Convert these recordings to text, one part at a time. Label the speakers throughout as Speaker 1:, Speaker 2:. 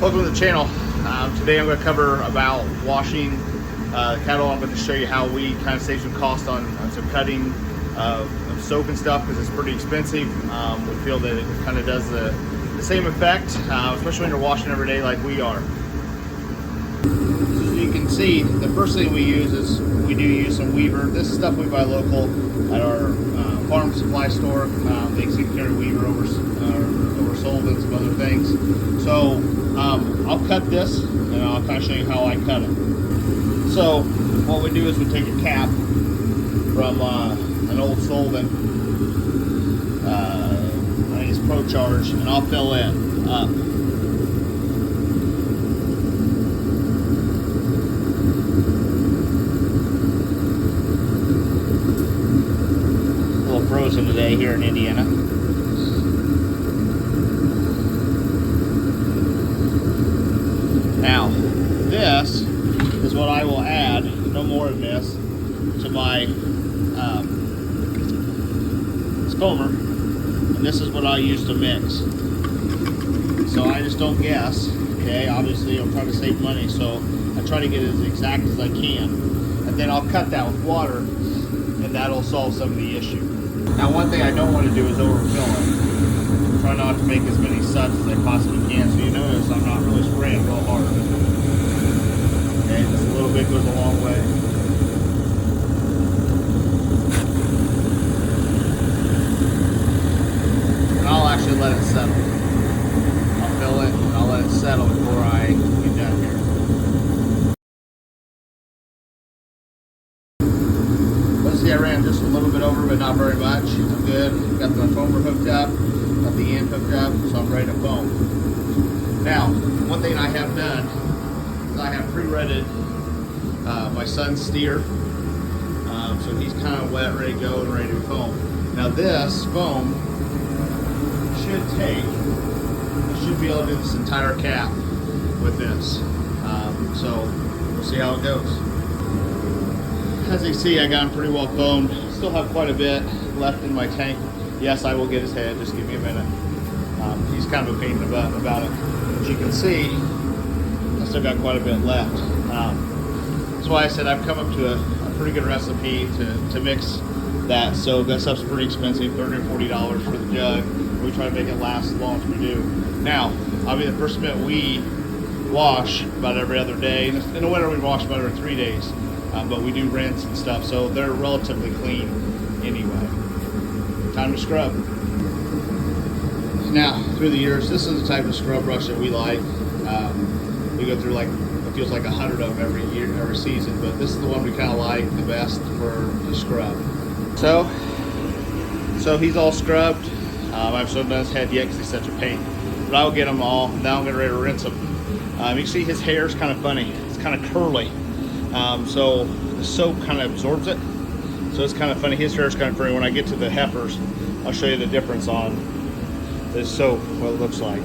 Speaker 1: Welcome to the channel. Today I'm going to cover about washing cattle. I'm going to show you how we kind of save some cost on some cutting of soap and stuff because it's pretty expensive. We feel that it kind of does the same effect, especially when you're washing every day like we are. So as you can see, the first thing we use is we do use some Weaver. This is stuff we buy local at our farm supply store. They can carry Weaver over Sullivan and some other things. So I'll cut this and I'll kind of show you how I cut it. So what we do is we take a cap from an old Sullivan, I think it's Pro Charge, and I'll fill in up. A little frozen today here in Indiana. Now, this is what I will add, no more of this, to my foamer, and this is what I use to mix. So I just don't guess, okay? Obviously, I'm trying to save money, so I try to get it as exact as I can. And then I'll cut that with water, and that'll solve some of the issue. Now, one thing I don't want to do is overfill it. Try not to make as many suds as I possibly can, so you notice I'm not really spraying real hard. Okay, just a little bit goes a long way. And I'll actually let it settle. I'll fill it and I'll let it settle before I get done here. Let's see, I ran just a little bit over, but not very much. I'm good. Got the foamer hooked up. Got the end hooked up, so I'm ready to foam. Now, one thing I have done is I have pre-redded my son's steer, so he's kind of wet, ready to go, and ready to foam. Now this foam should take, I should be able to do this entire cap with this. So we'll see how it goes. As you see, I got him pretty well foamed. Still have quite a bit left in my tank. Yes, I will get his head, just give me a minute. He's kind of a pain in the butt about it. As you can see, I still got quite a bit left. That's why I said I've come up to a pretty good recipe to mix that. So that stuff's pretty expensive, $30 or $40 for the jug. We try to make it last as long as we do. Now, I'll be the first to admit we wash about every other day. In the winter we wash about every 3 days, but we do rinse and stuff, so they're relatively clean anyway. Time to scrub. Now, through the years, this is the type of scrub brush that we like. We go through, like, it feels like 100 of them every year, every season, but this is the one we kind of like the best for the scrub. So he's all scrubbed. I haven't done his head yet because he's such a pain, but I'll get them all. Now I'm getting ready to rinse him. You can see his hair is kind of funny. It's kind of curly, so the soap kind of absorbs it. So it's kind of funny. His hair is kind of furry. When I get to the heifers, I'll show you the difference on this soap, what it looks like.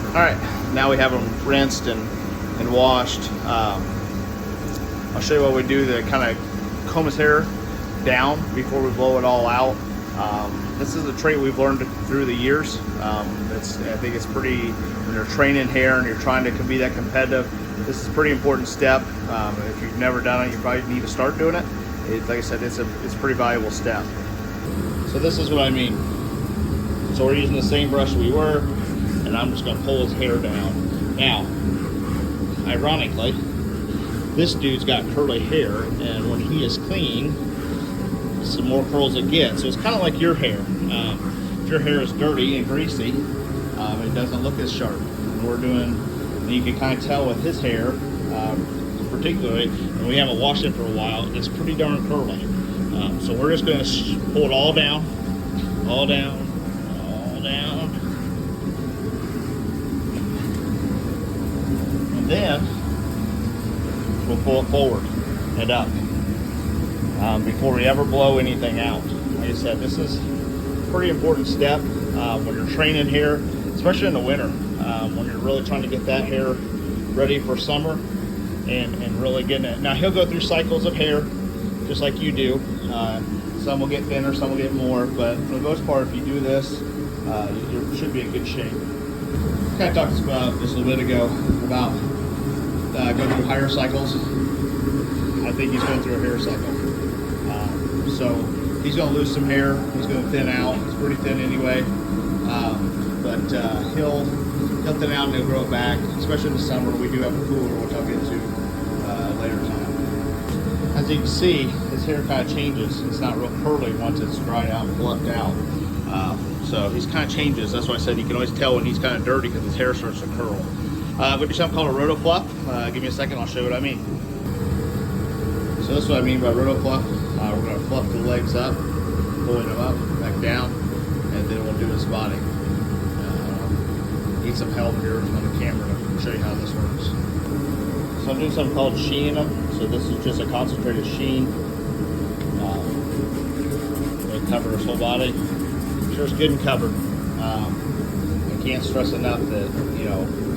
Speaker 1: All right, now we have them rinsed and washed. I'll show you what we do to kind of comb his hair down before we blow it all out. This is a trait we've learned through the years. I think it's pretty, when you're training hair and you're trying to be that competitive, this is a pretty important step. If you've never done it, you probably need to start doing it. Like I said, it's a pretty valuable step. So this is what I mean. So we're using the same brush we were, and I'm just gonna pull his hair down. Now, ironically, this dude's got curly hair, and when he is clean, some more curls it gets. So it's kind of like your hair. If your hair is dirty and greasy, it doesn't look as sharp. And you can kind of tell with his hair, particularly, and we haven't washed it for a while, it's pretty darn curly. So we're just going to pull it all down, all down, all down. And then we'll pull it forward and up before we ever blow anything out. Like I said, this is a pretty important step when you're training hair, especially in the winter, when you're really trying to get that hair ready for summer and really getting it. Now, he'll go through cycles of hair just like you do. Some will get thinner, some will get more, but for the most part, if you do this you should be in good shape. Kind of talked about just a little bit ago about going through hair cycles. I think he's going through a hair cycle. So he's going to lose some hair. He's going to thin out. It's pretty thin anyway. But he'll thin out and he'll grow it back, especially in the summer. We do have a cooler, which I'll get to later time. As you can see, his hair kind of changes. It's not real curly once it's dried out and fluffed out. So he's kind of changes. That's why I said you can always tell when he's kind of dirty because his hair starts to curl. I'm going to do something called a roto fluff. Give me a second, I'll show you what I mean. So this is what I mean by roto fluff. We're going to fluff the legs up, pulling them up, back down, and then we'll do his body. Need some help here on the camera to show you how this works. So I'm doing something called sheening them. So this is just a concentrated sheen. It'll cover his whole body. Sure, it's good and covered. I can't stress enough that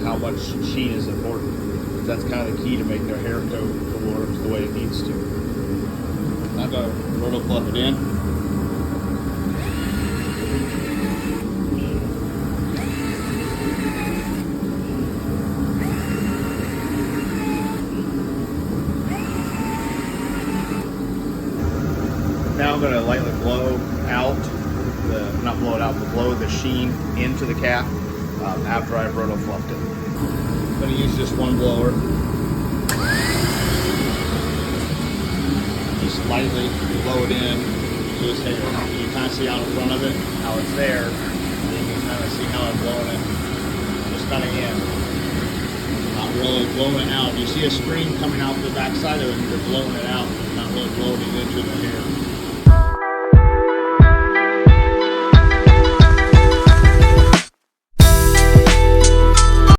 Speaker 1: how much sheen is important. That's kind of the key to make their hair coat work the way it needs to. I'm going to roto fluff it in. Now I'm going to lightly blow out not blow it out, but blow the sheen into the cap after I've roto fluffed it. I'm going to use just one blower. Just lightly blow it in to his hair. You can kind of see out in front of it how it's there. And you can kind of see how I'm blowing it. Just kind of in. Not really blowing it out. You see a stream coming out the back side of it, you're blowing it out. Not really blowing it into the hair.